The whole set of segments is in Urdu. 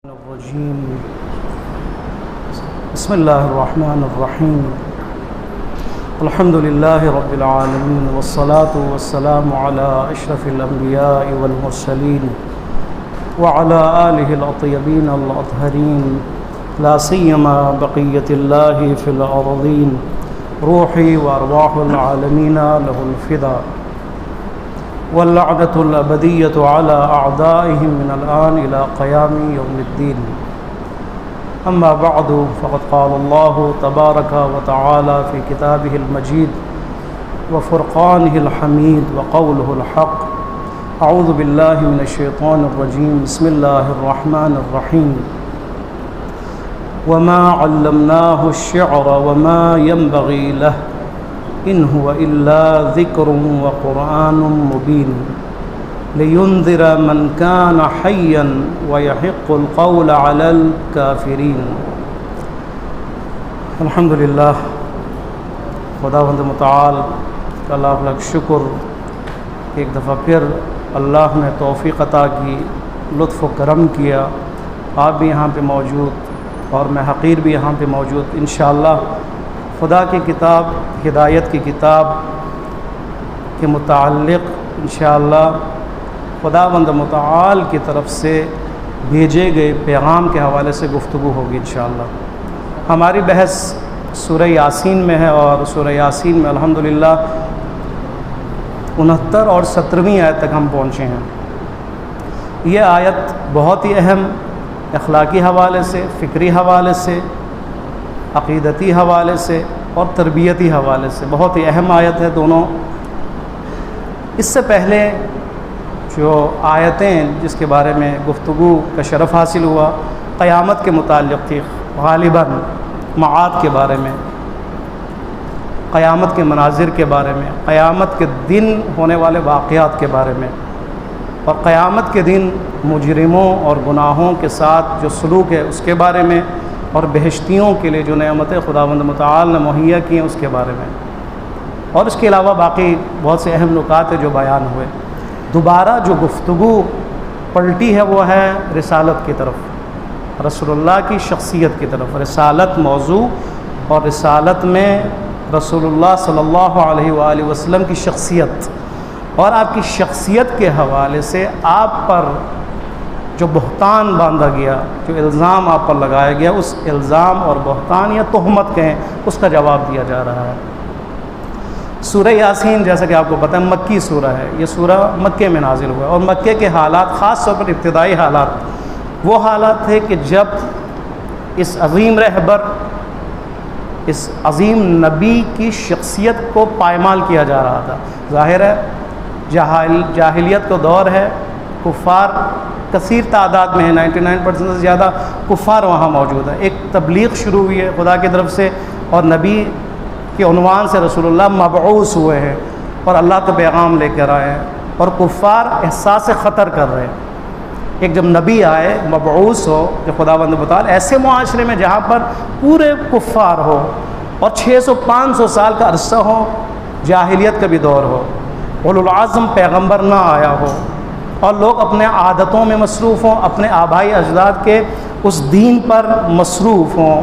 الرجيم. بسم الله الرحمن الرحيم. الحمد لله رب العالمين والصلاة والسلام على أشرف الأنبياء والمرسلين وعلى آله الأطيبين الأطهرين لا سيما بقية الله في الأرضين روحي وأرواح العالمين له الفداء واللعنة الأبدية على أعدائهم من الآن إلى قيام يوم الدين. أما بعد فقد قال الله تبارك وتعالى في كتابه المجيد وفرقانه الحميد وقوله الحق. أعوذ بالله من الشيطان الرجيم. بسم الله الرحمن الرحيم. وما علمناه الشعر وما ينبغي له إن هو إلا ذكر وقرآن مبين لينذر من كان حيا ويحق القول على الكافرين. الحمدللہ خداوند متعال کا لاکھ لاکھ شکر. ایک دفعہ پھر اللہ نے توفیق عطا کی، لطف و کرم کیا. آپ بھی یہاں پہ موجود اور میں حقیر بھی یہاں پہ موجود. انشاءاللہ خدا کی کتاب، ہدایت کی کتاب کے متعلق انشاءاللہ خداوند متعال کی طرف سے بھیجے گئے پیغام کے حوالے سے گفتگو ہوگی انشاءاللہ. ہماری بحث سورہ یاسین میں ہے اور سورہ یاسین میں الحمدللہ 69 اور 17ویں آیت تک ہم پہنچے ہیں. یہ آیت بہت ہی اہم اخلاقی حوالے سے، فکری حوالے سے، عقیدتی حوالے سے اور تربیتی حوالے سے بہت ہی اہم آیت ہے دونوں. اس سے پہلے جو آیتیں جس کے بارے میں گفتگو کا شرف حاصل ہوا قیامت کے متعلق تھی، غالباً معاد کے بارے میں، قیامت کے مناظر کے بارے میں، قیامت کے دن ہونے والے واقعات کے بارے میں، اور قیامت کے دن مجرموں اور گناہوں کے ساتھ جو سلوک ہے اس کے بارے میں، اور بہشتیوں کے لیے جو نعمتیں خداوند متعال نے مہیا کی ہیں اس کے بارے میں، اور اس کے علاوہ باقی بہت سے اہم نکات جو بیان ہوئے. دوبارہ جو گفتگو پلٹی ہے وہ ہے رسالت کی طرف، رسول اللہ کی شخصیت کی طرف. رسالت موضوع اور رسالت میں رسول اللہ صلی اللہ علیہ وآلہ وسلم کی شخصیت اور آپ کی شخصیت کے حوالے سے آپ پر جو بہتان باندھا گیا، جو الزام آپ پر لگایا گیا، اس الزام اور بہتان یا تہمت کہیں اس کا جواب دیا جا رہا ہے. سورہ یاسین جیسا کہ آپ کو پتہ ہے مکی سورہ ہے. یہ سورہ مکے میں نازل ہوا ہے اور مکے کے حالات، خاص طور پر ابتدائی حالات، وہ حالات تھے کہ جب اس عظیم رہبر، اس عظیم نبی کی شخصیت کو پائمال کیا جا رہا تھا. ظاہر ہے جاہلیت کا دور ہے، کفار کثیر تعداد میں ہے، 99% سے زیادہ کفار وہاں موجود ہیں. ایک تبلیغ شروع ہوئی ہے خدا کی طرف سے اور نبی کے عنوان سے رسول اللہ مبعوث ہوئے ہیں اور اللہ کا پیغام لے کر آئے ہیں، اور کفار احساس خطر کر رہے ہیں. ایک جب نبی آئے، مبعوث ہو، جو خداوند متعال ایسے معاشرے میں جہاں پر پورے کفار ہو اور 600-500 سال کا عرصہ ہو، جاہلیت کا بھی دور ہو، اولو العزم پیغمبر نہ آیا ہو، اور لوگ اپنے عادتوں میں مصروف ہوں، اپنے آبائی اجداد کے اس دین پر مصروف ہوں،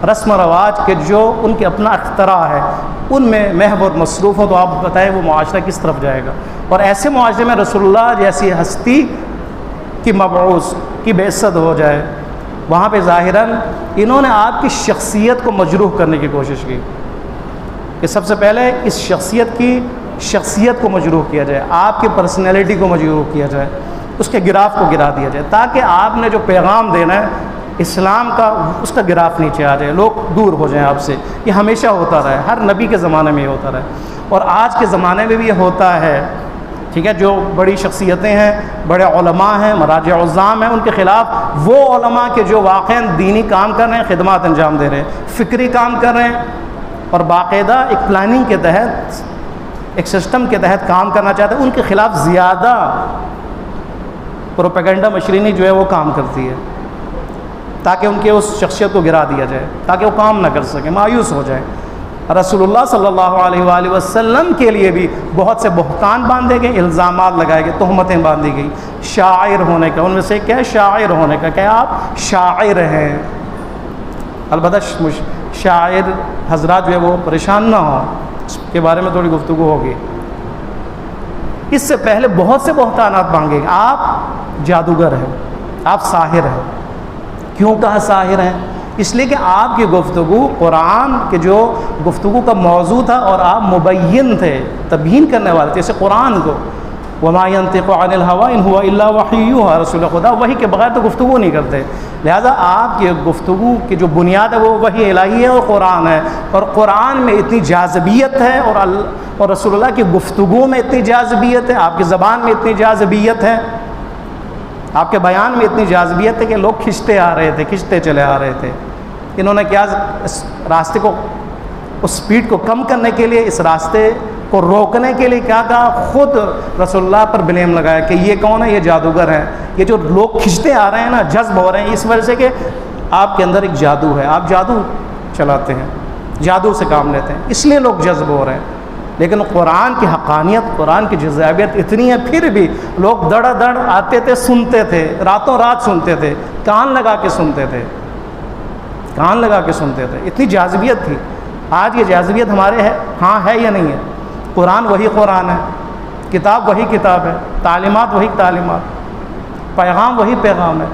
رسم و رواج کے جو ان کے اپنا اختراع ہے ان میں محو اور مصروف ہوں، تو آپ بتائیں وہ معاشرہ کس طرف جائے گا. اور ایسے معاشرے میں رسول اللہ جیسی ہستی کی مبعوث کی بعثت ہو جائے، وہاں پہ ظاہراً انہوں نے آپ کی شخصیت کو مجروح کرنے کی کوشش کی کہ سب سے پہلے اس شخصیت کو مجروح کیا جائے، آپ کی پرسنالٹی کو مجروح کیا جائے، اس کے گراف کو گرا دیا جائے، تاکہ آپ نے جو پیغام دینا ہے اسلام کا اس کا گراف نیچے آ جائے، لوگ دور ہو جائیں آپ سے. یہ ہمیشہ ہوتا رہا ہے، ہر نبی کے زمانے میں یہ ہوتا رہا ہے اور آج کے زمانے میں بھی یہ ہوتا ہے. ٹھیک ہے، جو بڑی شخصیتیں ہیں، بڑے علماء ہیں، مراجع عظام ہیں، ان کے خلاف وہ علماء کے جو واقعاً دینی کام کر رہے ہیں، خدمات انجام دے رہے ہیں، فکری کام کر رہے ہیں اور باقاعدہ ایک پلاننگ کے تحت، ایک سسٹم کے تحت کام کرنا چاہتے ہیں، ان کے خلاف زیادہ پروپیگنڈا مشرینی جو ہے وہ کام کرتی ہے تاکہ ان کے اس شخصیت کو گرا دیا جائے، تاکہ وہ کام نہ کر سکیں، مایوس ہو جائیں. رسول اللہ صلی اللہ علیہ وآلہ وسلم کے لیے بھی بہت سے بہتان باندھے گئے، الزامات لگائے گئے، تہمتیں باندھی گئی شاعر ہونے کا۔ ان میں سے کیا ہے؟ شاعر ہونے کا، کہ آپ شاعر ہیں۔ البتہ شاعر حضرات جو ہے وہ پریشان نہ ہوں، اس کے بارے میں تھوڑی گفتگو ہوگی۔ اس سے پہلے بہت سے بہتانات باندھے گئے، آپ جادوگر ہیں، آپ ساحر ہیں۔ کیوں کہا ساحر ہیں؟ اس لیے کہ آپ کی گفتگو قرآن کے جو گفتگو کا موضوع تھا، اور آپ مبین تھے، تبیین کرنے والے تھے، جیسے قرآن کو وما ينطق عن الهوى ان هو الا وحی یوحی، رسول خدا وحی کے بغیر تو گفتگو نہیں کرتے، لہذا آپ کی گفتگو کی جو بنیاد ہے وہ وحی الہی ہے اور قرآن ہے، اور قرآن میں اتنی جاذبیت ہے، اور رسول اللہ کی گفتگو میں اتنی جاذبیت ہے، آپ کی زبان میں اتنی جاذبیت ہے، آپ کے بیان میں اتنی جاذبیت ہے کہ لوگ کھنچتے آ رہے تھے، کھنچتے چلے آ رہے تھے۔ انہوں نے کیا، اس راستے کو، اس سپیڈ کو کم کرنے کے لیے، اس راستے کو روکنے کے لیے کیا کہا، خود رسول اللہ پر بلیم لگایا کہ یہ کون ہے؟ یہ جادوگر ہیں۔ یہ جو لوگ کھنچتے آ رہے ہیں نا، جذب ہو رہے ہیں، اس وجہ سے کہ آپ کے اندر ایک جادو ہے، آپ جادو چلاتے ہیں، جادو سے کام لیتے ہیں، اس لیے لوگ جذب ہو رہے ہیں۔ لیکن قرآن کی حقانیت، قرآن کی جذابیت اتنی ہے، پھر بھی لوگ دڑ دڑ آتے تھے، سنتے تھے، راتوں رات سنتے تھے، کان لگا کے سنتے تھے، کان لگا کے سنتے تھے، اتنی جاذبیت تھی۔ آج یہ جاذبیت ہمارے ہے یا نہیں ہے؟ قرآن وہی قرآن ہے، کتاب وہی کتاب ہے، تعلیمات وہی تعلیمات، پیغام وہی پیغام ہے۔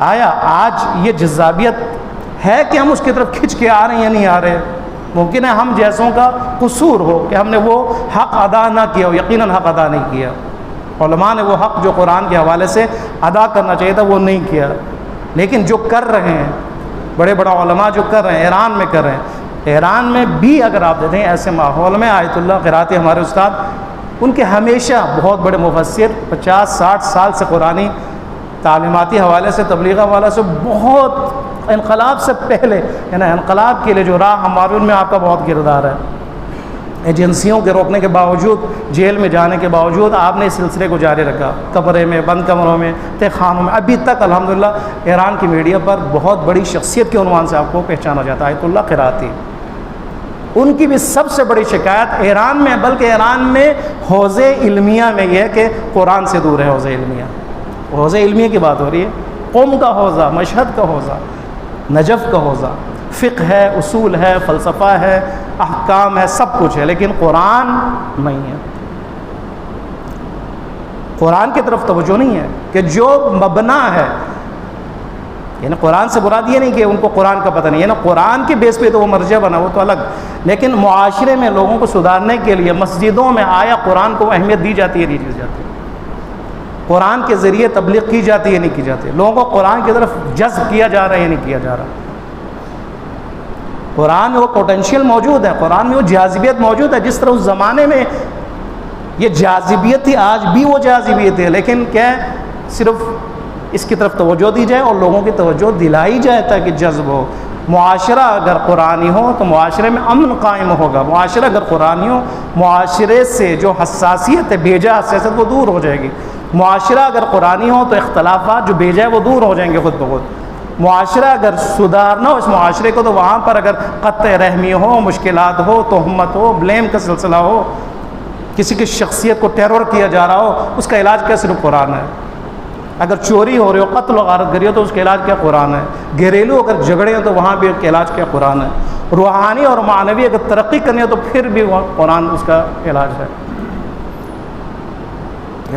آیا آج یہ جذابیت ہے کہ ہم اس کی طرف کھنچ کے آ رہے ہیں یا نہیں آ رہے؟ ممکن ہے ہم جیسوں کا قصور ہو کہ ہم نے وہ حق ادا نہ کیا ہو، یقیناً حق ادا نہیں کیا۔ علماء نے وہ حق جو قرآن کے حوالے سے ادا کرنا چاہیے تھا وہ نہیں کیا، لیکن جو کر رہے ہیں بڑے بڑا علماء، جو کر رہے ہیں، ایران میں کر رہے ہیں، ایران میں بھی اگر آپ دیکھیں ایسے ماحول میں، آیت اللہ قراتی ہمارے استاد، ان کے ہمیشہ بہت بڑے مفسر 50-60 سال سے قرآنی تعلیماتی حوالے سے، تبلیغ حوالے سے، بہت انقلاب سے پہلے، یعنی انقلاب کے لیے جو راہ ہمارے، ان میں آپ کا بہت کردار ہے۔ ایجنسیوں کے روکنے کے باوجود، جیل میں جانے کے باوجود آپ نے اس سلسلے کو جاری رکھا، کمرے میں، بند کمروں میں، تہ خانوں میں، ابھی تک الحمدللہ ایران کی میڈیا پر بہت بڑی شخصیت کے عنوان سے آپ کو پہچانا جاتا ہے، آیت اللہ قراتی۔ ان کی بھی سب سے بڑی شکایت ایران میں، بلکہ ایران میں حوزہ علمیہ میں یہ ہے کہ قرآن سے دور ہے حوزہ علمیہ۔ حوزہ علمیہ کی بات ہو رہی ہے، قوم کا حوزہ، مشہد کا حوزہ، نجف کا حوزہ، فقہ ہے، اصول ہے، فلسفہ ہے، احکام ہے، سب کچھ ہے، لیکن قرآن نہیں ہے۔ قرآن کی طرف توجہ نہیں ہے کہ جو مبنا ہے، یعنی قرآن سے مراد یہ نہیں کہ ان کو قرآن کا پتہ نہیں ہے نا، قرآن کے بیس پہ تو وہ مرجع بنا، وہ تو الگ، لیکن معاشرے میں لوگوں کو سدھارنے کے لیے مسجدوں میں آیا قرآن کو اہمیت دی جاتی ہے، نہیں دی جاتی؟ قرآن کے ذریعے تبلیغ کی جاتی ہے، نہیں کی جاتی؟ لوگوں کو قرآن کی طرف جذب کیا جا رہا ہے یا نہیں کیا جا رہا؟ قرآن میں وہ پوٹینشیل موجود ہے، قرآن میں وہ جاذبیت موجود ہے، جس طرح اس زمانے میں یہ جاذبیت تھی، آج بھی وہ جاذبیت ہے، لیکن کیا ہے، صرف اس کی طرف توجہ دی جائے اور لوگوں کی توجہ دلائی جائے تاکہ جذب ہو۔ معاشرہ اگر قرآنی ہو تو معاشرے میں امن قائم ہوگا، معاشرہ اگر قرآنی ہو، معاشرے سے جو حساسیت ہے، بیجا حساسیت، وہ دور ہو جائے گی۔ معاشرہ اگر قرآنی ہو تو اختلافات جو بیجا ہے وہ دور ہو جائیں گے خود بخود۔ معاشرہ اگر سدھارنا ہو اس معاشرے کو، تو وہاں پر اگر قطع رحمی ہو، مشکلات ہو، تہمت ہو، بلیم کا سلسلہ ہو، کسی کی شخصیت کو ٹیرور کیا جا رہا ہو، اس کا علاج کیا؟ صرف قرآن ہے۔ اگر چوری ہو رہی ہو، قتل و غارت گری ہو، تو اس کا علاج کیا؟ قرآن ہے۔ گھریلو اگر جھگڑے ہوں تو وہاں بھی اس کا علاج کیا؟ قرآن ہے۔ روحانی اور معنوی اگر ترقی کرنی ہو تو پھر بھی قرآن اس کا علاج ہے،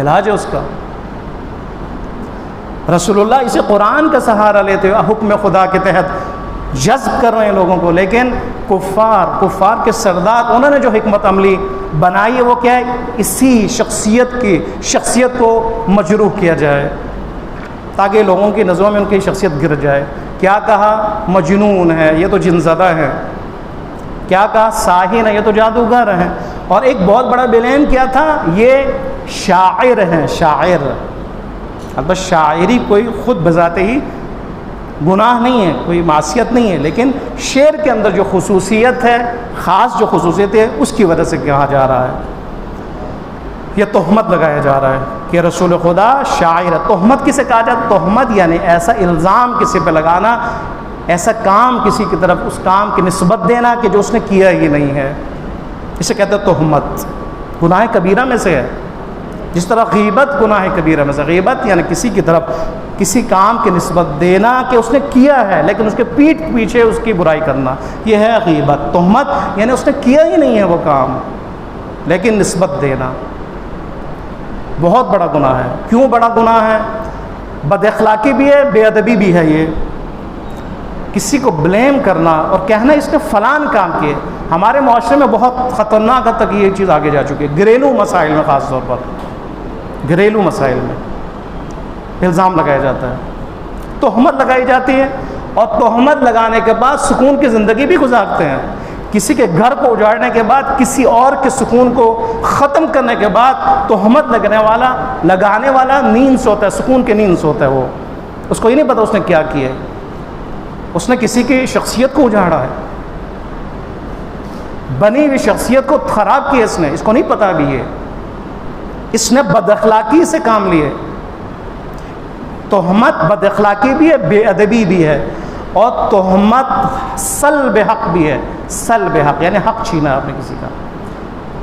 علاج ہے اس کا۔ رسول اللہ اسے قرآن کا سہارا لیتے ہوئے حکم خدا کے تحت جذب کر رہے ہیں لوگوں کو، لیکن کفار کے سردار، انہوں نے جو حکمت عملی بنائی ہے وہ کیا ہے؟ اسی شخصیت کو مجروح کیا جائے تاکہ لوگوں کی نظروں میں ان کی شخصیت گر جائے۔ کیا کہا؟ مجنون ہے، یہ تو جن زدہ ہے۔ کیا کہا؟ ساحر ہے، یہ تو جادوگر ہیں۔ اور ایک بہت بڑا بلیم کیا تھا؟ یہ شاعر ہیں، شاعر۔ اب شاعری کوئی خود بذات ہی گناہ نہیں ہے، کوئی معصیت نہیں ہے، لیکن شعر کے اندر جو خصوصیت ہے، خاص جو خصوصیت ہے، اس کی وجہ سے کہا جا رہا ہے، یہ تہمت لگایا جا رہا ہے کہ رسول خدا شاعر ہے۔ تہمت کسے کہا جاتا ہے؟ تہمت یعنی ایسا الزام کسی پہ لگانا، ایسا کام کسی کی طرف اس کام کی نسبت دینا کہ جو اس نے کیا ہی نہیں ہے، اسے کہتے ہیں تہمت، گناہ کبیرہ میں سے ہے۔ جس طرح غیبت گناہ کبیرہ میں سے، غیبت یعنی کسی کی طرف کسی کام کی نسبت دینا کہ اس نے کیا ہے لیکن اس کے پیٹھ پیچھے اس کی برائی کرنا، یہ ہے غیبت۔ تہمت یعنی اس نے کیا ہی نہیں ہے وہ کام لیکن نسبت دینا، بہت بڑا گناہ ہے۔ کیوں بڑا گناہ ہے؟ بد اخلاقی بھی ہے، بے ادبی بھی ہے۔ یہ کسی کو بلیم کرنا اور کہنا اس نے فلان کام کیے، ہمارے معاشرے میں بہت خطرناک حد تک یہ چیز آگے جا چکی ہے۔ گھریلو مسائل میں، خاص طور پر گھریلو مسائل میں الزام لگایا جاتا ہے، تہمت لگائی جاتی ہے، اور تہمت لگانے کے بعد سکون کی زندگی بھی گزارتے ہیں۔ کسی کے گھر کو اجاڑنے کے بعد، کسی اور کے سکون کو ختم کرنے کے بعد تہمت لگانے والا نیند سوتا ہے، سکون کی نیند سوتا ہے۔ وہ اس کو ہی نہیں پتہ اس نے کیا کیا ہے، اس نے کسی کی شخصیت کو اجاڑا ہے، بنی ہوئی شخصیت کو خراب کیا اس کو نہیں پتہ بھی ہے، اس نے بد اخلاقی سے کام لیے۔ تہمت بد اخلاقی بھی ہے، بے ادبی بھی ہے، اور تہمت سلب حق بھی ہے۔ سلب حق یعنی حق چھینا آپ نے کسی کا۔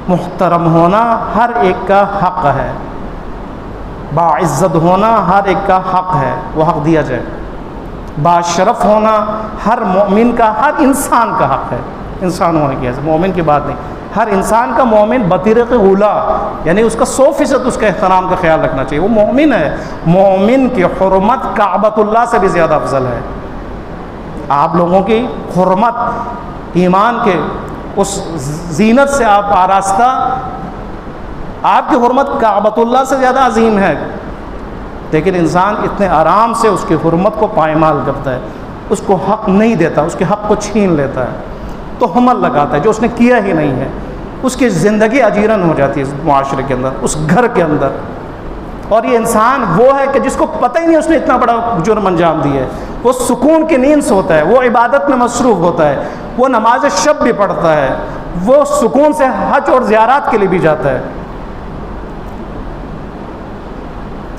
محترم ہونا ہر ایک کا حق ہے، باعزت ہونا ہر ایک کا حق ہے، وہ حق دیا جائے۔ باشرف ہونا ہر مومن کا، ہر انسان کا حق ہے، انسان ہونے کی، ایسے مومن کی بات نہیں، ہر انسان کا مومن بطریق اولا یعنی اس کا 100% اس کا احترام کا خیال رکھنا چاہیے، وہ مومن ہے۔ مومن کی حرمت کعبۃ اللہ سے بھی زیادہ افضل ہے۔ آپ لوگوں کی حرمت، ایمان کے اس زینت سے آپ آراستہ، آپ کی حرمت کعبۃ اللہ سے زیادہ عظیم ہے، لیکن انسان اتنے آرام سے اس کی حرمت کو پائمال کرتا ہے، اس کو حق نہیں دیتا، اس کے حق کو چھین لیتا ہے، تہمت لگاتا ہے جو اس نے کیا ہی نہیں ہے۔ اس کی زندگی اجیرن ہو جاتی ہے اس معاشرے کے اندر، اس گھر کے اندر۔ اور یہ انسان وہ ہے کہ جس کو پتہ ہی نہیں اس نے اتنا بڑا جرم انجام دیا ہے، وہ سکون کی نیند سوتا ہے، وہ عبادت میں مصروف ہوتا ہے، وہ نماز شب بھی پڑھتا ہے، وہ سکون سے حج اور زیارات کے لیے بھی جاتا ہے۔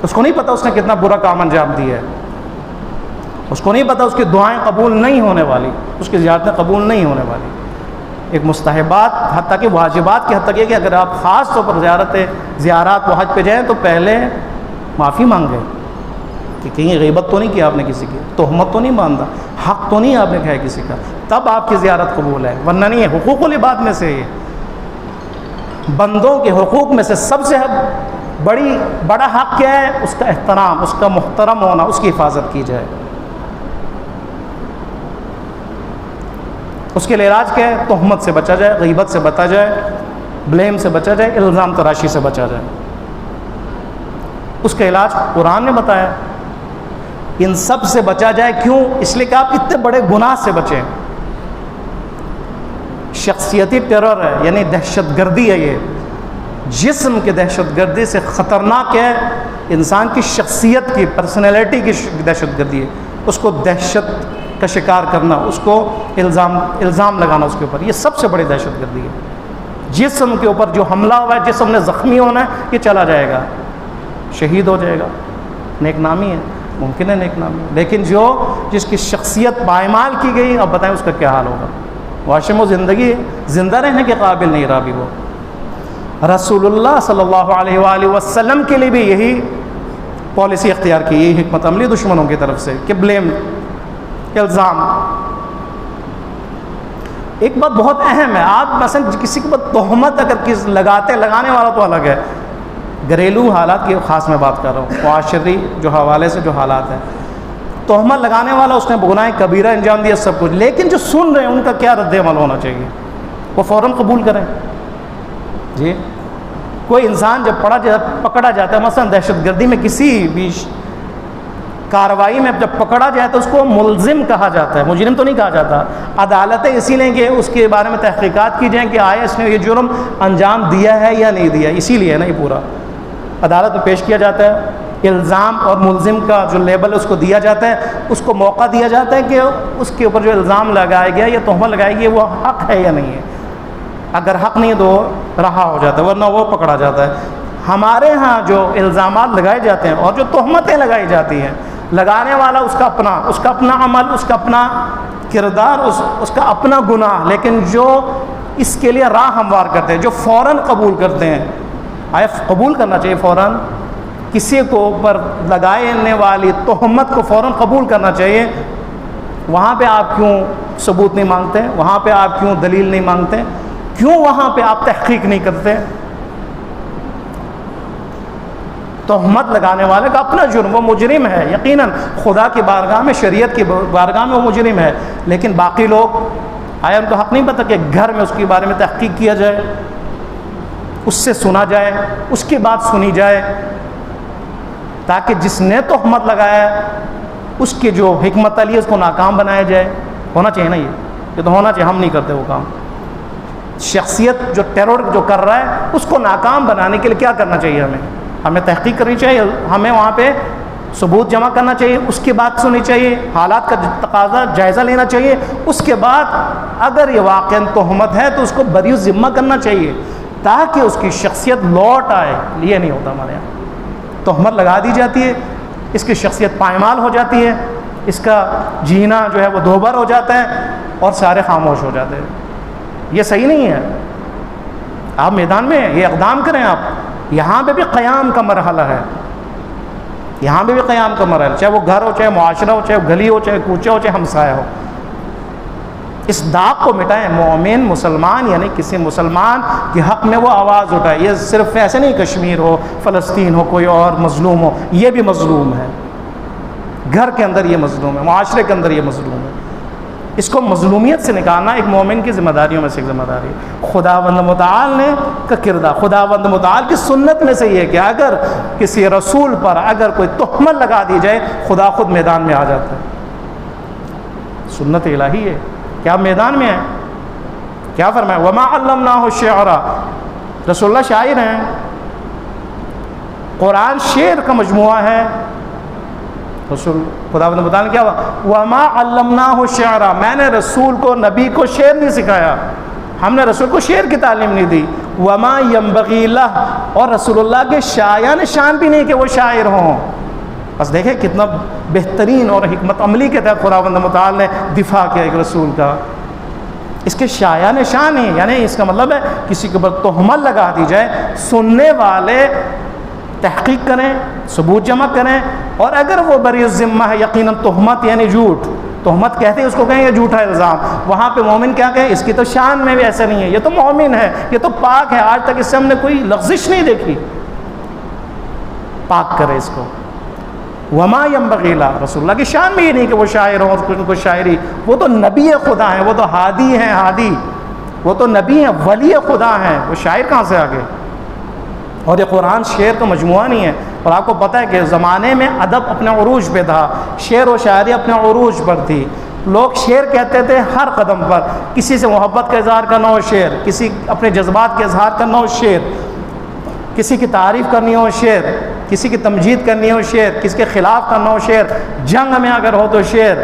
اس کو نہیں پتہ اس نے کتنا برا کام انجام دیا ہے، اس کو نہیں پتہ اس کی دعائیں قبول نہیں ہونے والی، اس کی زیارتیں قبول نہیں ہونے والی۔ ایک مستحبات حتیٰ کہ واجبات کی حد تک یہ کہ اگر آپ خاص طور پر زیارات و حج پہ جائیں تو پہلے معافی مانگیں کہ کہیں غیبت تو نہیں کیا آپ نے کسی کی، تہمت تو نہیں باندھا، حق تو نہیں آپ نے کھایا کسی کا، تب آپ کی زیارت قبول ہے، ورنہ نہیں ہے۔ حقوق العباد میں سے یہ بندوں کے حقوق میں سے سب سے بڑا حق کیا ہے؟ اس کا احترام، اس کا محترم ہونا، اس کی حفاظت کی جائے۔ اس کے لیے علاج کیا ہے؟ تہمت سے بچا جائے، غیبت سے بچا جائے، بلیم سے بچا جائے، الزام تراشی سے بچا جائے۔ اس کا علاج قرآن نے بتایا، ان سب سے بچا جائے۔ کیوں؟ اس لیے کہ آپ اتنے بڑے گناہ سے بچیں۔ شخصیتی ٹیرر ہے، یعنی دہشت گردی ہے، یہ جسم کے دہشت گردی سے خطرناک ہے، انسان کی شخصیت کی، پرسنالٹی کی دہشت گردی ہے۔ اس کو دہشت کا شکار کرنا، اس کو الزام لگانا اس کے اوپر، یہ سب سے بڑی دہشت گردی ہے۔ جسم کے اوپر جو حملہ ہوا ہے، جسم نے زخمی ہونا ہے، یہ چلا جائے گا، شہید ہو جائے گا، نیک نامی ہے، ممکن ہے نیک نامی، لیکن جس کی شخصیت پائمال کی گئی، اب بتائیں اس کا کیا حال ہوگا۔ واشم و زندگی زندہ رہنے کے قابل نہیں رہا بھی وہ۔ رسول اللہ صلی اللہ علیہ وآلہ وسلم کے لیے بھی یہی پالیسی اختیار کی، یہی حکمت عملی دشمنوں کی طرف سے کہ بلیم، الزام۔ ایک بات بہت اہم ہے، آپ مثلا کسی کے بعد تہمت اگر لگانے والا تو الگ ہے، گھریلو حالات کی خاص میں بات کر رہا ہوں، معاشرتی جو حوالے سے جو حالات ہیں، تہمت لگانے والا اس نے گناہ کبیرہ انجام دیا سب کچھ، لیکن جو سن رہے ہیں ان کا کیا رد عمل ہونا چاہیے؟ وہ فوراً قبول کریں۔ جی کوئی انسان جب پکڑا جاتا ہے، مثلا دہشت گردی میں کسی بھی کارروائی میں جب پکڑا جائے تو اس کو ملزم کہا جاتا ہے، مجرم تو نہیں کہا جاتا۔ عدالتیں اسی لیے کہ اس کے بارے میں تحقیقات کی جائیں کہ آیا اس نے یہ جرم انجام دیا ہے یا نہیں دیا، اسی لیے ہے نا یہ پورا عدالت میں پیش کیا جاتا ہے۔ الزام اور ملزم کا جو لیبل اس کو دیا جاتا ہے، اس کو موقع دیا جاتا ہے کہ اس کے اوپر جو الزام لگایا گیا یا تہمت لگائی گئی وہ حق ہے یا نہیں ہے۔ اگر حق نہیں تو رہا ہو جاتا ہے، ورنہ وہ پکڑا جاتا ہے۔ ہمارے ہاں جو الزامات لگائے جاتے ہیں اور جو تہمتیں لگائی جاتی ہیں، لگانے والا اس کا اپنا عمل، اس کا اپنا کردار، اس کا اپنا گناہ، لیکن جو اس کے لیے راہ ہموار کرتے ہیں، جو فوراً قبول کرتے ہیں. آیا قبول کرنا چاہیے فوراً؟ کسی کو اوپر لگانے والی تہمت کو فوراً قبول کرنا چاہیے. وہاں پہ آپ کیوں ثبوت نہیں مانگتے؟ وہاں پہ آپ کیوں دلیل نہیں مانگتے؟ کیوں وہاں پہ آپ تحقیق نہیں کرتے؟ تہمت لگانے والے کا اپنا جرم، وہ مجرم ہے یقیناً، خدا کی بارگاہ میں، شریعت کی بارگاہ میں وہ مجرم ہے. لیکن باقی لوگ، آیا ان کو حق نہیں پتہ کہ گھر میں اس کے بارے میں تحقیق کیا جائے، اس سے سنا جائے، اس کی بات سنی جائے، تاکہ جس نے تہمت لگایا اس کی جو حکمت علی ہے اس کو ناکام بنایا جائے؟ ہونا چاہیے نا، یہ تو ہونا چاہیے. ہم نہیں کرتے وہ کام. شخصیت جو ٹیرور جو کر رہا ہے اس کو ناکام بنانے کے لیے کیا کرنا چاہیے؟ ہمیں تحقیق کرنی چاہیے، ہمیں وہاں پہ ثبوت جمع کرنا چاہیے، اس کی بات سننی چاہیے، حالات کا تقاضا جائزہ لینا چاہیے. اس کے بعد اگر یہ واقعاً تہمت ہے تو اس کو بری ذمہ کرنا چاہیے تاکہ اس کی شخصیت لوٹ آئے. یہ نہیں ہوتا ہمارے یہاں. تہمت لگا دی جاتی ہے، اس کی شخصیت پائمال ہو جاتی ہے، اس کا جینا جو ہے وہ دوبر ہو جاتا ہے اور سارے خاموش ہو جاتے ہیں. یہ صحیح نہیں ہے. آپ میدان میں یہ اقدام کریں. آپ یہاں پہ بھی قیام کا مرحلہ ہے، یہاں پہ بھی قیام کا مرحلہ، چاہے وہ گھر ہو، چاہے معاشرہ ہو، چاہے گلی ہو، چاہے کوچہ ہو، چاہے ہمسایہ ہو. اس داغ کو مٹائیں. مومن مسلمان یعنی کسی مسلمان کے حق میں وہ آواز اٹھائے. یہ صرف ایسے نہیں کشمیر ہو، فلسطین ہو، کوئی اور مظلوم ہو، یہ بھی مظلوم ہے. گھر کے اندر یہ مظلوم ہے، معاشرے کے اندر یہ مظلوم ہے. اس کو مظلومیت سے نکالنا ایک مومن کی ذمہ داریوں میں سے ایک ذمہ داری ہے. خداوند متعال نے کا کردار، خداوند متعال کی سنت میں سے یہ ہے کہ اگر کسی رسول پر اگر کوئی تہمت لگا دی جائے خدا خود میدان میں آ جاتا ہے. سنت الہی ہے. کیا میدان میں ہے؟ کیا فرمایا؟ وما علمناہ الشعر. رسول اللہ شاعر ہیں. قرآن شعر کا مجموعہ ہے. رسول خداوند متعال نے کیا ہوا؟ وما علمناہ الشعر. میں نے رسول کو، نبی کو شعر نہیں سکھایا. ہم نے رسول کو شعر کی تعلیم نہیں دی. وما ينبغي له. اور رسول اللہ کے شایان شان بھی نہیں کہ وہ شاعر ہوں. بس دیکھیں کتنا بہترین اور حکمت عملی کے تحت خداوند متعال نے دفاع کیا ایک رسول کا. اس کے شایان شان ہی، یعنی اس کا مطلب ہے کسی کے اوپر تہمت لگا دی جائے، سننے والے تحقیق کریں، ثبوت جمع کریں، اور اگر وہ بری الذمہ ہے، یقیناً تہمت یعنی جھوٹ، تہمت کہتے ہیں اس کو، کہیں یہ جھوٹا الزام، وہاں پہ مومن کیا کہیں؟ اس کی تو شان میں بھی ایسا نہیں ہے، یہ تو مومن ہے، یہ تو پاک ہے، آج تک اس سے ہم نے کوئی لغزش نہیں دیکھی. پاک کرے اس کو. وما ينبغي له. رسول اللہ کی شان بھی یہ نہیں کہ وہ شاعر ہوں اور ان کو شاعری. وہ تو نبی خدا ہیں، وہ تو ہادی ہیں، ہادی، وہ تو نبی ہیں، ولی خدا ہیں. وہ شاعر کہاں سے آ گئے؟ اور یہ قرآن شعر کا مجموعہ نہیں ہے. اور آپ کو پتہ ہے کہ زمانے میں ادب اپنے عروج پہ تھا، شعر و شاعری اپنے عروج پر تھی. لوگ شعر کہتے تھے ہر قدم پر. کسی سے محبت کا اظہار کرنا ہو شعر، کسی اپنے جذبات کے اظہار کرنا ہو شعر، کسی کی تعریف کرنی ہو شعر، کسی کی تمجید کرنی ہو شعر، کسی کے خلاف کرنا ہو شعر، جنگ میں اگر ہو تو شعر،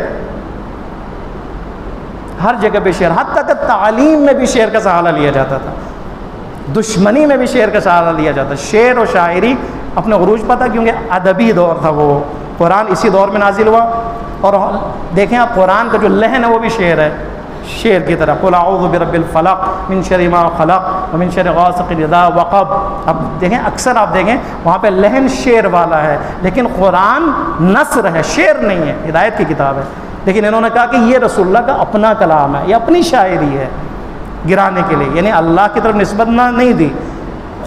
ہر جگہ پہ شعر. حتیٰ کہ تعلیم میں بھی شعر کا سہارا لیا جاتا تھا، دشمنی میں بھی شعر کا سہارا لیا جاتا. شعر و شاعری اپنے عروج پر تھا کیونکہ ادبی دور تھا. وہ قرآن اسی دور میں نازل ہوا. اور دیکھیں آپ قرآن کا جو لحن ہے وہ بھی شعر ہے، شعر کی طرح. قل اعوذ برب الفلق من شر ما خلق ومن شر غاسق اذا وقب. اب دیکھیں اکثر آپ دیکھیں وہاں پہ لحن شعر والا ہے، لیکن قرآن نثر ہے، شعر نہیں ہے، ہدایت کی کتاب ہے. لیکن انہوں نے کہا کہ یہ رسول اللہ کا اپنا کلام ہے، یہ اپنی شاعری ہے گرانے کے لیے، یعنی اللہ کی طرف نسبت نہیں دی،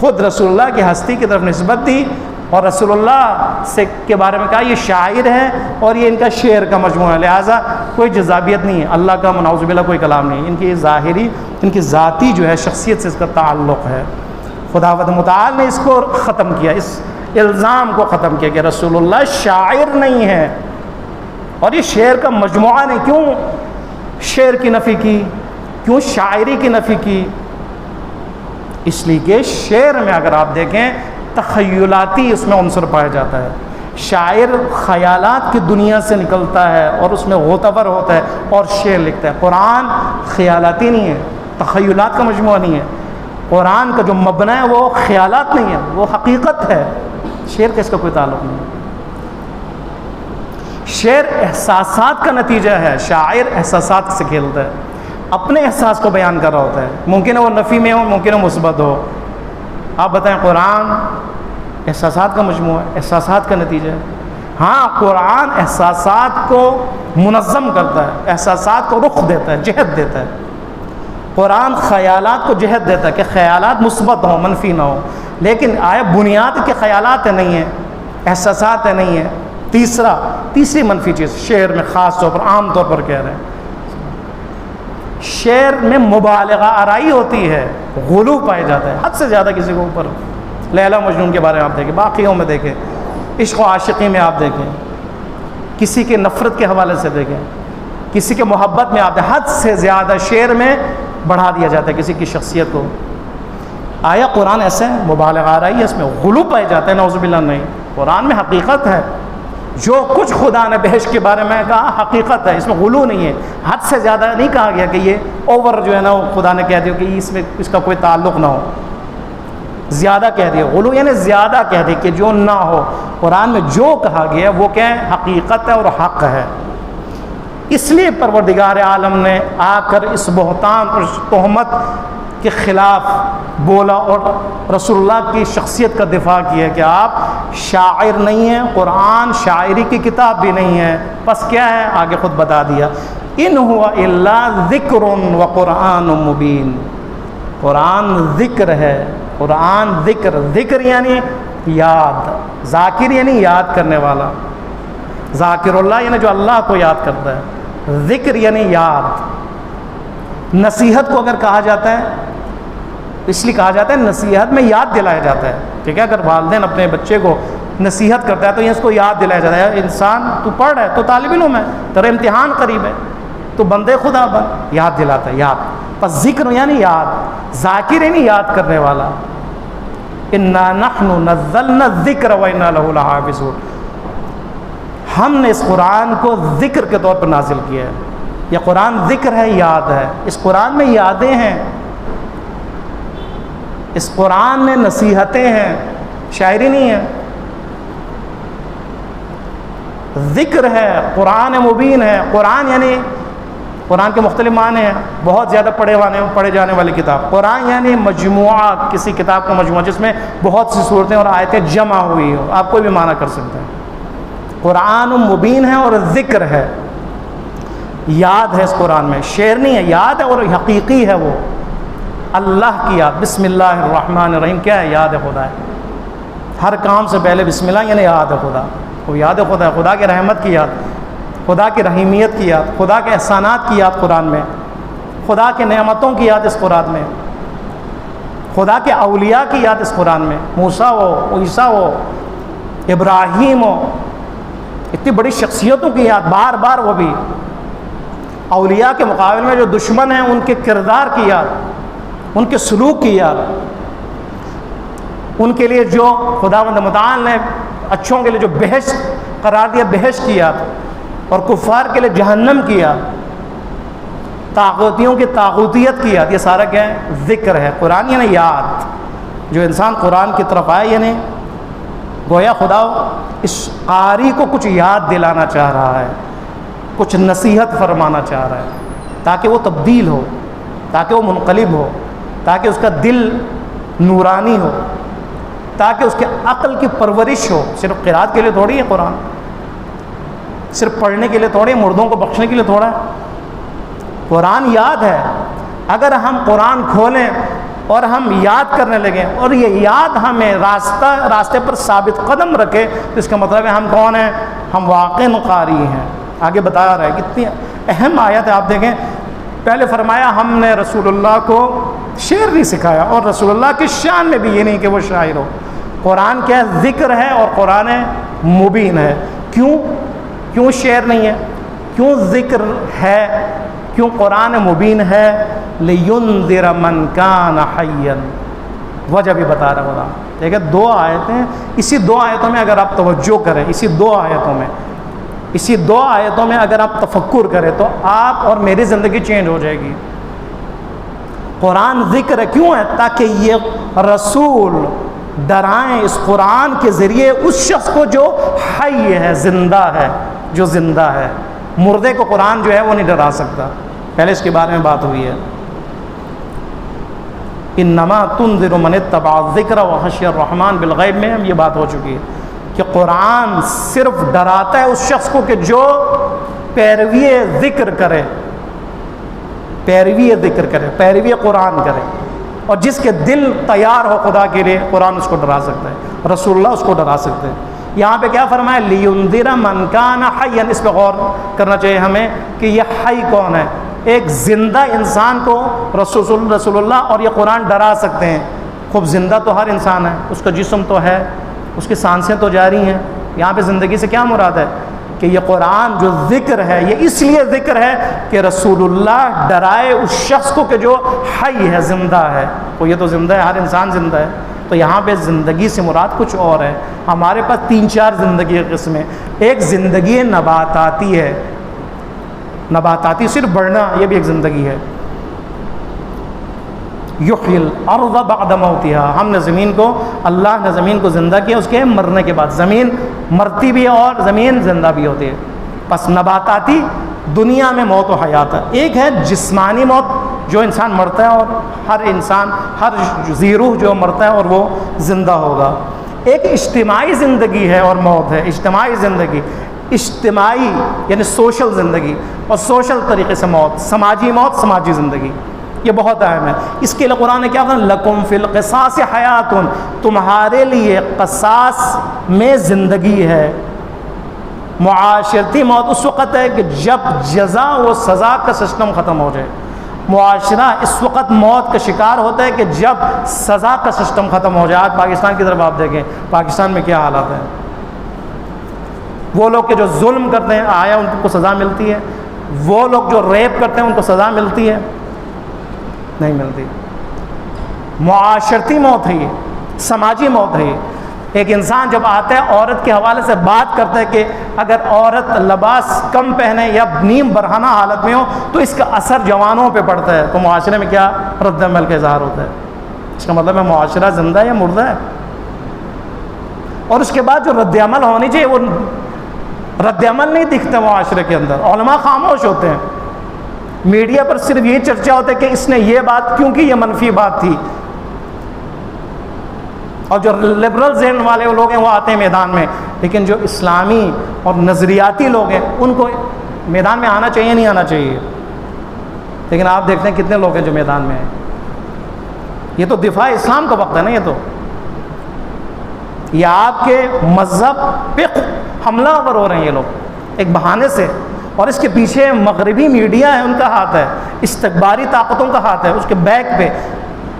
خود رسول اللہ کی ہستی کی طرف نسبت دی. اور رسول اللہ سے کے بارے میں کہا یہ شاعر ہے اور یہ ان کا شعر کا مجموعہ ہے، لہٰذا کوئی جذابیت نہیں ہے. اللہ کا نعوذ باللہ کوئی کلام نہیں. ان کی ظاہری، ان کی ذاتی جو ہے شخصیت سے اس کا تعلق ہے. خداوند متعال نے اس کو ختم کیا، اس الزام کو ختم کیا کہ رسول اللہ شاعر نہیں ہے. اور یہ شعر کا مجموعہ نہیں. کیوں شعر کی نفی کی؟ کیوں شاعری کی نفی کی؟ اس لیے کہ شعر میں اگر آپ دیکھیں تخیلاتی اس میں عنصر پایا جاتا ہے. شاعر خیالات کی دنیا سے نکلتا ہے اور اس میں غوطہ ور ہوتا ہے اور شعر لکھتا ہے. قرآن خیالاتی نہیں ہے، تخیلات کا مجموعہ نہیں ہے. قرآن کا جو مبنی ہے وہ خیالات نہیں ہے، وہ حقیقت ہے. شعر کا اس کا کوئی تعلق نہیں ہے. شعر احساسات کا نتیجہ ہے، شاعر احساسات سے کھیلتا ہے، اپنے احساس کو بیان کر رہا ہوتا ہے، ممکن ہے وہ نفی میں ہو، ممکن ہے مثبت ہو۔ آپ بتائیں قرآن احساسات کا مجموعہ ہے، احساسات کا نتیجہ ہے۔ ہاں قرآن احساسات کو منظم کرتا ہے، احساسات کو رخ دیتا ہے، جہت دیتا ہے۔ قرآن خیالات کو جہت دیتا ہے کہ خیالات مثبت ہوں، منفی نہ ہو، لیکن آیا بنیاد کے خیالات نہیں ہیں، احساسات نہیں ہیں۔ تیسری منفی چیز شعر میں خاص طور پر عام طور پر کہہ رہے ہیں، شعر میں مبالغہ آرائی ہوتی ہے، غلو پائے جاتا ہے، حد سے زیادہ کسی کو اوپر۔ لیلا مجنون کے بارے میں آپ دیکھیں، باقیوں میں دیکھیں، عشق و عاشقی میں آپ دیکھیں، کسی کے نفرت کے حوالے سے دیکھیں، کسی کے محبت میں آپ دیکھیں، حد سے زیادہ شعر میں بڑھا دیا جاتا ہے کسی کی شخصیت کو۔ آیا قرآن ایسے ہے؟ مبالغہ آرائی ہے، اس میں غلو پائے جاتا ہے، نعوذ باللہ نہیں۔ قرآن میں حقیقت ہے، جو کچھ خدا نے بہشت کے بارے میں کہا حقیقت ہے، اس میں غلو نہیں ہے، حد سے زیادہ نہیں کہا گیا کہ یہ اوور جو ہے نا خدا نے کہہ دیا کہ اس میں اس کا کوئی تعلق نہ ہو، زیادہ کہہ دیا۔ غلو یعنی زیادہ کہہ دیا کہ جو نہ ہو۔ قرآن میں جو کہا گیا وہ کیا ہے؟ حقیقت ہے اور حق ہے۔ اس لیے پروردگار عالم نے آ کر اس بہتان اور تہمت کے خلاف بولا اور رسول اللہ کی شخصیت کا دفاع کیا کہ آپ شاعر نہیں ہیں، قرآن شاعری کی کتاب بھی نہیں ہے، بس کیا ہے؟ آگے خود بتا دیا، ان ہوا الا ذکر و قرآن مبین۔ قرآن ذکر ہے، قرآن ذکر یعنی یاد، ذاکر یعنی یاد کرنے والا، ذاکر اللہ یعنی جو اللہ کو یاد کرتا ہے، ذکر یعنی یاد۔ نصیحت کو اگر کہا جاتا ہے اس لیے کہا جاتا ہے نصیحت میں یاد دلایا جاتا ہے، ٹھیک ہے؟ اگر والدین اپنے بچے کو نصیحت کرتا ہے تو یہ اس کو یاد دلایا جاتا ہے، انسان تو پڑھ رہا ہے، تو طالب علم ہے، تیرا امتحان قریب ہے، تو بندے خدا بن، یاد دلاتا ہے، یاد۔ پس ذکر یعنی یاد، ذاکر یعنی یاد کرنے والا۔ انا نحن نزلنا الذکر وانا لہ لحافظون، ہم نے اس قرآن کو ذکر کے طور پر نازل کیا ہے۔ یہ قرآن ذکر ہے، یاد ہے، اس قرآن میں یادیں ہیں، اس قرآن میں نصیحتیں ہیں، شاعری نہیں ہے، ذکر ہے، قرآن مبین ہے۔ قرآن یعنی قرآن کے مختلف معنی ہیں، بہت زیادہ پڑھے جانے والی کتاب۔ قرآن یعنی مجموعہ، کسی کتاب کا مجموعہ جس میں بہت سی صورتیں اور آیتیں جمع ہوئی ہو، آپ کوئی بھی معنی کر سکتے ہیں۔ قرآن مبین ہے اور ذکر ہے، یاد ہے اس قرآن میں، شعر نہیں ہے، یاد ہے اور حقیقی ہے۔ وہ اللہ کی یاد، بسم اللہ الرحمن الرحیم، کیا ہے؟ یاد ہے خدا ہے۔ ہر کام سے پہلے بسم اللہ یعنی یاد ہے خدا، وہ یاد ہے خدا ہے، خدا کی رحمت کی یاد، خدا کی رحیمیت کی یاد، خدا کے احسانات کی یاد قرآن میں، خدا کے نعمتوں کی یاد اس قرآن میں، خدا کے اولیاء کی یاد اس قرآن میں، موسیٰ ہو، عیسیٰ ہو، ابراہیم ہو، اتنی بڑی شخصیتوں کی یاد، بار بار وہ بھی اولیاء کے مقابلے میں جو دشمن ہیں ان کے کردار کی یاد، ان کے سلوک کی یاد، ان کے لیے جو خداوند متعال نے اچھوں کے لیے جو بہشت قرار دیا، بہشت کی یاد، اور کفار کے لیے جہنم کی یاد، طاغوتیوں کی طاغوتیت کی یاد، یہ سارا کیا ہے؟ ذکر ہے۔ قرآن یعنی یاد۔ جو انسان قرآن کی طرف آئے یعنی گویا خدا اس قاری کو کچھ یاد دلانا چاہ رہا ہے، کچھ نصیحت فرمانا چاہ رہا ہے، تاکہ وہ تبدیل ہو، تاکہ وہ منقلب ہو، تاکہ اس کا دل نورانی ہو، تاکہ اس کے عقل کی پرورش ہو۔ صرف قرات کے لیے تھوڑی ہے قرآن، صرف پڑھنے کے لیے تھوڑی ہے، مردوں کو بخشنے کے لیے تھوڑا ہے۔ قرآن یاد ہے۔ اگر ہم قرآن کھولیں اور ہم یاد کرنے لگیں اور یہ یاد ہمیں راستے پر ثابت قدم رکھے تو اس کا مطلب ہے ہم کون ہیں؟ ہم واقعی قاری ہیں۔ آگے بتا رہا ہے کتنی اہم آیت ہے، آپ دیکھیں۔ پہلے فرمایا ہم نے رسول اللہ کو شعر نہیں سکھایا، اور رسول اللہ کی شان میں بھی یہ نہیں کہ وہ شاعر ہو۔ قرآن کیا ہے؟ ذکر ہے اور قرآن مبین ہے۔ کیوں شعر نہیں ہے؟ کیوں ذکر ہے؟ کیوں قرآن مبین ہے؟ لِيُنذِرَ مَنْ كَانَ حَيًّا، وجہ بھی بتا رہا ہوگا۔ دیکھیں دو آیتیں، اسی دو آیتوں میں اگر آپ توجہ کریں، اسی دو آیتوں میں اگر آپ تفکر کریں تو آپ اور میری زندگی چینج ہو جائے گی۔ قرآن ذکر کیوں ہے؟ تاکہ یہ رسول ڈرائیں اس قرآن کے ذریعے اس شخص کو جو حی ہے، زندہ ہے، جو زندہ ہے. مردے کو قرآن جو ہے وہ نہیں ڈرا سکتا. پہلے اس کے بارے میں بات ہوئی ہے. انما تنذر من اتبع الذکر وخشی الرحمن بالغیب میں ہم یہ بات ہو چکی ہے کہ قرآن صرف ڈراتا ہے اس شخص کو کہ جو پیروی ذکر کرے، پیروی قرآن کرے، اور جس کے دل تیار ہو خدا کے لیے قرآن اس کو ڈرا سکتا ہے، رسول اللہ اس کو ڈرا سکتے ہیں. یہاں پہ کیا فرمایا؟ لِيُنذِرَ مَنْ كَانَ حَيًّا. اس پہ غور کرنا چاہیے ہمیں کہ یہ حی کون ہے. ایک زندہ انسان کو رسول اللہ اور یہ قرآن ڈرا سکتے ہیں. خوب زندہ تو ہر انسان ہے، اس کا جسم تو ہے، اس کی سانسیں تو جاری ہیں. یہاں پہ زندگی سے کیا مراد ہے؟ کہ یہ قرآن جو ذکر ہے یہ اس لیے ذکر ہے کہ رسول اللہ ڈرائے اس شخص کو کہ جو حی ہے، زندہ ہے. تو یہ تو زندہ ہے، ہر انسان زندہ ہے. تو یہاں پہ زندگی سے مراد کچھ اور ہے. ہمارے پاس 3-4 زندگی کی قسمیں. ایک زندگی نباتاتی ہے، نباتاتی صرف بڑھنا، یہ بھی ایک زندگی ہے. یحیی الارض بعد موتها. ہم نے زمین کو، اللہ نے زمین کو زندہ کیا اس کے مرنے کے بعد. زمین مرتی بھی ہے اور زمین زندہ بھی ہوتی ہے. پس نباتاتی دنیا میں موت و حیات ہے. ایک ہے جسمانی موت، جو انسان مرتا ہے اور ہر انسان، ہر ذی روح جو مرتا ہے اور وہ زندہ ہوگا. ایک اجتماعی زندگی ہے اور موت ہے. اجتماعی زندگی، اجتماعی یعنی سوشل زندگی، اور سوشل طریقے سے موت، سماجی موت، سماجی زندگی. یہ بہت اہم ہے. اس کے لیے قرآن نے کیا کہا؟ لکم فی القصاص حیات. تمہارے لیے قصاص میں زندگی ہے. معاشرتی موت اس وقت ہے کہ جب جزا و سزا کا سسٹم ختم ہو جائے. معاشرہ اس وقت موت کا شکار ہوتا ہے کہ جب سزا کا سسٹم ختم ہو جائے. آج پاکستان کی طرف آپ دیکھیں، پاکستان میں کیا حالات ہیں. وہ لوگ کہ جو ظلم کرتے ہیں آیا ان کو سزا ملتی ہے؟ وہ لوگ جو ریپ کرتے ہیں ان کو سزا ملتی ہے؟ نہیں ملتی. معاشرتی موت ہے یہ، سماجی موت ہے یہ. ایک انسان جب آتا ہے عورت کے حوالے سے بات کرتا ہے کہ اگر عورت لباس کم پہنے یا نیم برہنہ حالت میں ہو تو اس کا اثر جوانوں پہ پڑتا ہے، تو معاشرے میں کیا رد عمل کا اظہار ہوتا ہے. اس کا مطلب ہے معاشرہ زندہ ہے یا مردہ ہے. اور اس کے بعد جو رد عمل ہونی چاہیے وہ رد عمل نہیں دکھتا معاشرے کے اندر. علماء خاموش ہوتے ہیں. میڈیا پر صرف یہ چرچا ہوتا ہے کہ اس نے یہ بات کیوں کی، یہ منفی بات تھی. اور جو لبرل ذہن والے لوگ ہیں وہ آتے ہیں میدان میں، لیکن جو اسلامی اور نظریاتی لوگ ہیں ان کو میدان میں آنا چاہیے نہیں آنا چاہیے. لیکن آپ دیکھتے ہیں کتنے لوگ ہیں جو میدان میں ہیں. یہ تو دفاع اسلام کا وقت ہے نا. یہ آپ کے مذہب پہ حملہ آور ہو رہے ہیں یہ لوگ ایک بہانے سے. اور اس کے پیچھے مغربی میڈیا ہے، ان کا ہاتھ ہے، استکباری طاقتوں کا ہاتھ ہے اس کے بیک پہ.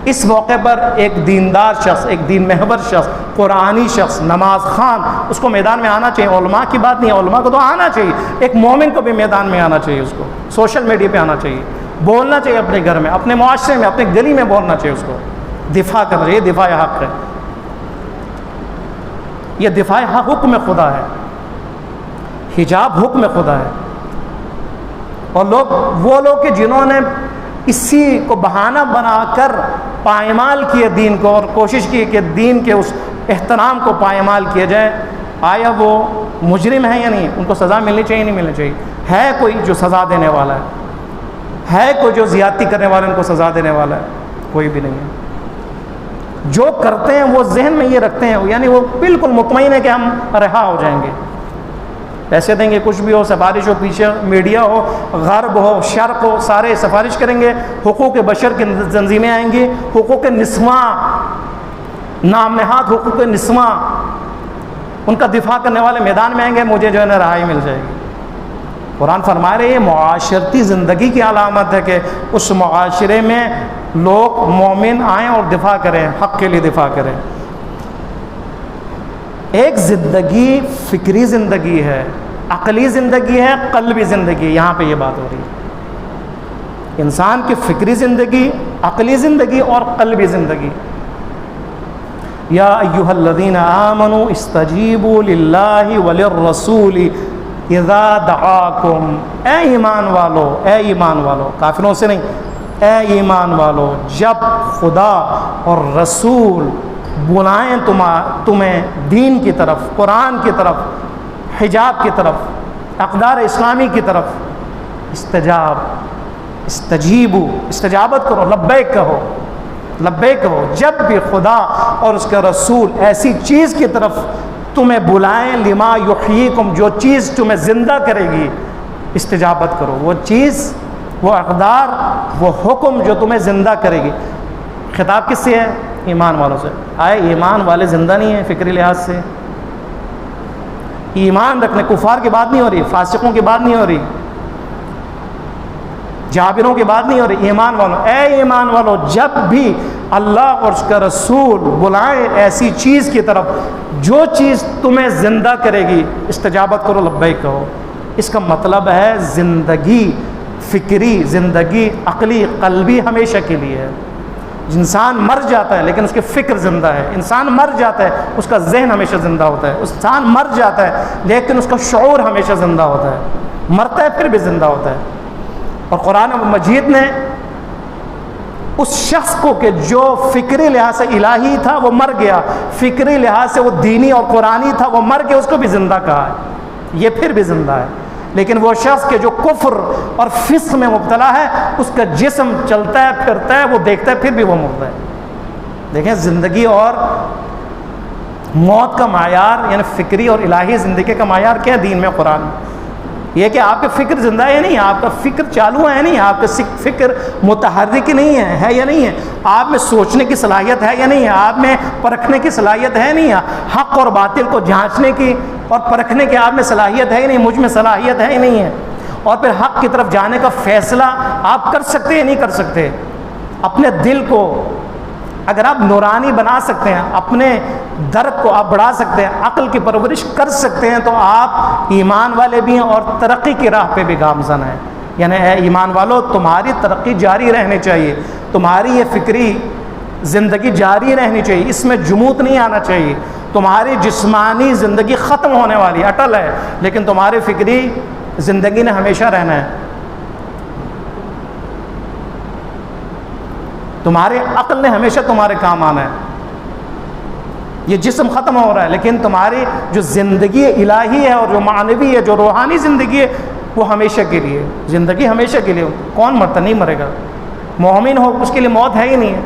اس موقع پر ایک دیندار شخص، ایک دین محور شخص، قرآنی شخص، نماز خوان، اس کو میدان میں آنا چاہیے. علماء کی بات نہیں، علماء کو تو آنا چاہیے. ایک مومن کو بھی میدان میں آنا چاہیے. اس کو سوشل میڈیا پہ آنا چاہیے، بولنا چاہیے اپنے گھر میں، اپنے معاشرے میں، اپنے گلی میں بولنا چاہیے. اس کو دفاع کرنا چاہیے. دفاع حق ہے. یہ دفاع حق حکم خدا ہے. حجاب حکم خدا ہے. اور وہ لوگ کہ جنہوں نے اسی کو بہانہ بنا کر پائمال کیے دین کو اور کوشش کی کہ دین کے اس احترام کو پائمال کیا جائے، آیا وہ مجرم ہے یا نہیں؟ ان کو سزا ملنی چاہیے نہیں ملنی چاہیے؟ ہے کوئی جو سزا دینے والا ہے کوئی جو زیادتی کرنے والے ان کو سزا دینے والا ہے؟ کوئی بھی نہیں ہے. جو کرتے ہیں وہ ذہن میں یہ رکھتے ہیں، یعنی وہ بالکل مطمئن ہے کہ ہم رہا ہو جائیں گے. پیسے دیں گے، کچھ بھی ہو، سفارش ہو، پیچھے میڈیا ہو، غرب ہو، شرق ہو، سارے سفارش کریں گے. حقوق بشر کی تنظیمیں آئیں گی، حقوق نسواں، نام نہاد حقوق نسواں، ان کا دفاع کرنے والے میدان میں آئیں گے. مجھے جو ہے نا رہائی مل جائے گی. قرآن فرما رہے ہیں معاشرتی زندگی کی علامت ہے کہ اس معاشرے میں لوگ مومن آئیں اور دفاع کریں، حق کے لیے دفاع کریں. ایک زندگی فکری زندگی ہے، عقلی زندگی ہے، قلبی زندگی ہے. یہاں پہ یہ بات ہو رہی ہے انسان کی فکری زندگی، عقلی زندگی اور قلبی زندگی. یا ایھا الذین آمنوا استجیبوا للہ وللرسول اذا دعاکم. اے ایمان والو، اے ایمان والو، کافروں سے نہیں، اے ایمان والو، جب خدا اور رسول بلائیں تمہیں دین کی طرف، قرآن کی طرف، حجاب کی طرف، اقدار اسلامی کی طرف استجابت کرو، لبیک کہو، لبیک کہو۔ جب بھی خدا اور اس کے رسول ایسی چیز کی طرف تمہیں بلائیں، لما یحییکم، جو چیز تمہیں زندہ کرے گی، استجابت کرو۔ وہ چیز، وہ اقدار، وہ حکم جو تمہیں زندہ کرے گی۔ خطاب کس سے ہے؟ ایمان والوں سے۔ آئے ایمان والے زندہ نہیں ہیں فکری لحاظ سے؟ ایمان رکھنے، کفار کی بات نہیں ہو رہی، فاسقوں کی بات نہیں ہو رہی، جابروں کی بات نہیں ہو رہی، ایمان والوں۔ اے ایمان والوں، جب بھی اللہ اور اس کا رسول بلائیں ایسی چیز کی طرف جو چیز تمہیں زندہ کرے گی، استجابت کرو، لبیک کہو۔ اس کا مطلب ہے زندگی فکری، زندگی عقلی، قلبی ہمیشہ کے لیے ہے۔ انسان مر جاتا ہے لیکن اس کی فکر زندہ ہے، انسان مر جاتا ہے اس کا ذہن ہمیشہ زندہ ہوتا ہے، انسان مر جاتا ہے لیکن اس کا شعور ہمیشہ زندہ ہوتا ہے، مرتا ہے پھر بھی زندہ ہوتا ہے۔ اور قرآن مجید نے اس شخص کو کہ جو فکری لحاظ سے الہی تھا وہ مر گیا، فکری لحاظ سے وہ دینی اور قرآنی تھا وہ مر گیا، اس کو بھی زندہ کہا ہے، یہ پھر بھی زندہ ہے۔ لیکن وہ شخص کے جو کفر اور فسق میں مبتلا ہے، اس کا جسم چلتا ہے، پھرتا ہے، وہ دیکھتا ہے، پھر بھی وہ مرتا ہے۔ دیکھیں زندگی اور موت کا معیار، یعنی فکری اور الہی زندگی کا معیار کیا ہے دین میں، قرآن میں؟ یہ کہ آپ کا فکر زندہ ہے یا نہیں، آپ کا فکر چالو ہے یا نہیں، آپ کا فکر متحرک نہیں ہے یا نہیں ہے، آپ میں سوچنے کی صلاحیت ہے یا نہیں ہے، آپ میں پرکھنے کی صلاحیت ہے نہیں ہے، حق اور باطل کو جانچنے کی اور پرکھنے کی آپ میں صلاحیت ہے یا نہیں، مجھ میں صلاحیت ہے یا نہیں ہے، اور پھر حق کی طرف جانے کا فیصلہ آپ کر سکتے یا نہیں کر سکتے۔ اپنے دل کو اگر آپ نورانی بنا سکتے ہیں، اپنے درک کو آپ بڑھا سکتے ہیں، عقل کی پرورش کر سکتے ہیں، تو آپ ایمان والے بھی ہیں اور ترقی کی راہ پہ بھی گامزن ہیں۔ یعنی اے ایمان والو، تمہاری ترقی جاری رہنی چاہیے، تمہاری یہ فکری زندگی جاری رہنی چاہیے، اس میں جمود نہیں آنا چاہیے۔ تمہاری جسمانی زندگی ختم ہونے والی اٹل ہے، لیکن تمہاری فکری زندگی نے ہمیشہ رہنا ہے۔ تمہارے عقل نے ہمیشہ تمہارے کام آنا ہے۔ یہ جسم ختم ہو رہا ہے لیکن تمہاری جو زندگی الہی ہے اور جو معنوی ہے، جو روحانی زندگی ہے، وہ ہمیشہ کے لیے، زندگی ہمیشہ کے لیے۔ کون مرتا؟ نہیں مرے گا۔ مومن ہو اس کے لیے موت ہے ہی نہیں ہے۔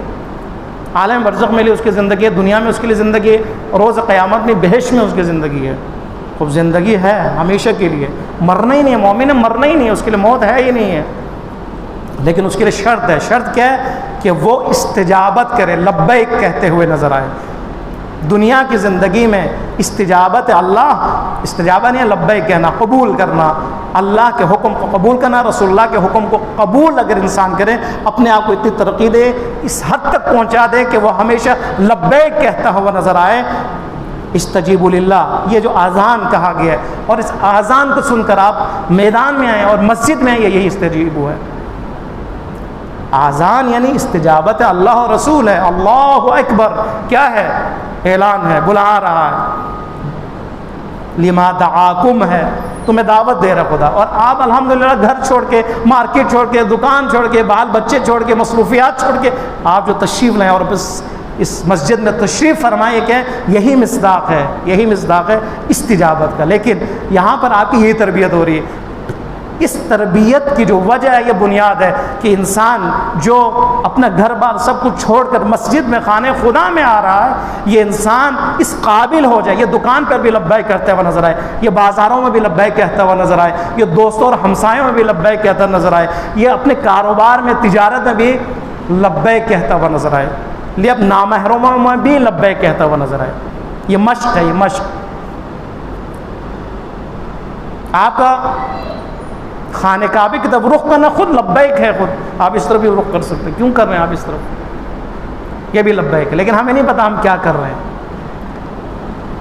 عالم برزخ میں لیے اس کی زندگی ہے، دنیا میں اس کے لیے زندگی ہے، روز قیامت میں بہشت میں اس کی زندگی ہے۔ خوب زندگی ہے ہمیشہ کے لیے، مرنا ہی نہیں ہے، مومن ہے مرنا ہی نہیں ہے، اس کے لیے موت ہے ہی نہیں ہے۔ لیکن اس کے لیے شرط ہے۔ شرط کیا ہے؟ کہ وہ استجابت کرے، لبیک کہتے ہوئے نظر آئے۔ دنیا کی زندگی میں استجابت اللہ، استجابہ نہیں ہے لبیک کہنا، قبول کرنا، اللہ کے حکم کو قبول کرنا، رسول اللہ کے حکم کو قبول اگر انسان کرے، اپنے آپ کو اتنی ترقی دے، اس حد تک پہنچا دے کہ وہ ہمیشہ لبیک کہتا ہوا نظر آئے۔ استجیبوا للہ، یہ جو اذان کہا گیا ہے، اور اس اذان کو سن کر آپ میدان میں آئیں اور مسجد میں آئیں، یہی استجیبوا ہے۔ اذان یعنی استجابت ہے، اللہ اور رسول ہے، اللہ اکبر کیا ہے؟ اعلان ہے، بلا رہا ہے، لما دعاکم ہے، تمہیں دعوت دے رہا خدا، اور آپ الحمدللہ گھر چھوڑ کے، مارکیٹ چھوڑ کے، دکان چھوڑ کے، بال بچے چھوڑ کے، مصروفیات چھوڑ کے آپ جو تشریف لائیں اور اس مسجد میں تشریف فرمائے کہ یہی مصداق ہے، یہی مصداق ہے استجابت کا۔ لیکن یہاں پر آپ کی یہی تربیت ہو رہی ہے۔ اس تربیت کی جو وجہ ہے، یہ بنیاد ہے کہ انسان جو اپنا گھر بار سب کچھ چھوڑ کر مسجد میں، خانے خدا میں آ رہا ہے، یہ انسان اس قابل ہو جائے، یہ دکان پر بھی لبیک کہتے ہوا نظر آئے، یہ بازاروں میں بھی لبیک کہتا ہوا نظر آئے، یہ دوستوں اور ہمسایوں میں بھی لبیک کہتا ہوا نظر آئے، یہ اپنے کاروبار میں، تجارت میں بھی لبیک کہتا ہوا نظر آئے، یہ اب نامحرموں میں بھی لبیک کہتا ہوا نظر آئے۔ یہ مشق ہے، یہ مشق۔ آپ کا خانہ کعبے کی طرف رخ کرنا خود لبیک ہے، خود آپ اس طرف بھی رخ کر سکتے ہیں۔ کیوں کر رہے ہیں آپ اس طرف؟ یہ بھی لبیک ہے، لیکن ہمیں نہیں پتا ہم کیا کر رہے ہیں،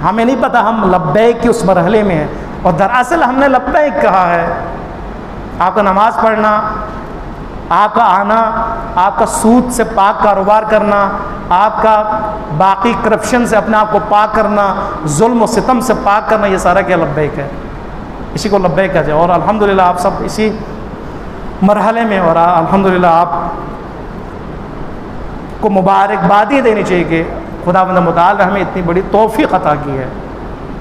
ہمیں نہیں پتا ہم لبیک کے اس مرحلے میں ہیں، اور دراصل ہم نے لبیک کہا ہے۔ آپ کا نماز پڑھنا، آپ کا آنا، آپ کا سود سے پاک کاروبار کرنا، آپ کا باقی کرپشن سے اپنے آپ کو پاک کرنا، ظلم و ستم سے پاک کرنا، یہ سارا کیا لبیک ہے، اسی کو لبیک کہا جائے۔ اور الحمدللہ آپ سب اسی مرحلے میں، اور الحمدللہ آپ کو مبارکبادی دینی چاہیے کہ خداوند متعال ہمیں اتنی بڑی توفیق عطا کی ہے،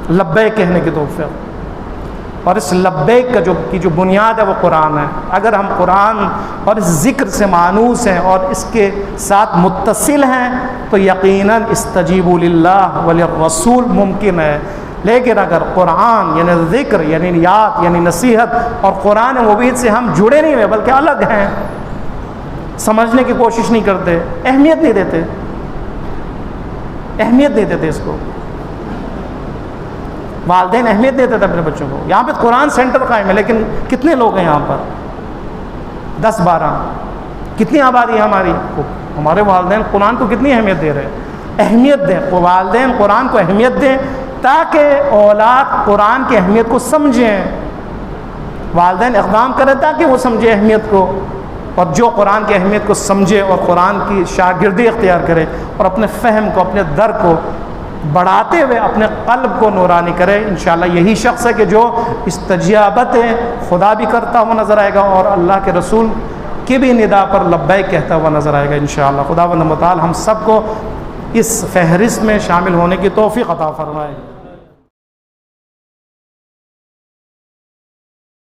لبیک کہنے کی توفیق۔ اور اس لبیک کا جو بنیاد ہے وہ قرآن ہے۔ اگر ہم قرآن اور اس ذکر سے مانوس ہیں اور اس کے ساتھ متصل ہیں تو یقیناً استجیبوا للہ وللرسول ممکن ہے۔ لیکن اگر قرآن یعنی ذکر یعنی یاد یعنی نصیحت اور قرآن مبین سے ہم جڑے نہیں ہوئے بلکہ الگ ہیں، سمجھنے کی کوشش نہیں کرتے، اہمیت نہیں دیتے اس کو، والدین اہمیت دیتے تھے اپنے بچوں کو۔ یہاں پہ قرآن سینٹر قائم ہے لیکن کتنے لوگ ہیں یہاں پر؟ 10-12۔ کتنی آبادی ہے ہمارے والدین قرآن کو کتنی اہمیت دے رہے ہیں؟ اہمیت دیں، والدین قرآن کو اہمیت دیں تاکہ اولاد قرآن کی اہمیت کو سمجھیں۔ والدین اقدام کریں تاکہ وہ سمجھے اہمیت کو، اور جو قرآن کی اہمیت کو سمجھے اور قرآن کی شاگردی اختیار کرے اور اپنے فہم کو اپنے در کو بڑھاتے ہوئے اپنے قلب کو نورانی کرے، انشاءاللہ یہی شخص ہے کہ جو استجابت خدا بھی کرتا ہوا نظر آئے گا اور اللہ کے رسول کی بھی ندا پر لبیک کہتا ہوا نظر آئے گا انشاءاللہ۔ خداوند متعال ہم سب کو اس فہرست میں شامل ہونے کی توفیق عطا فرمائے۔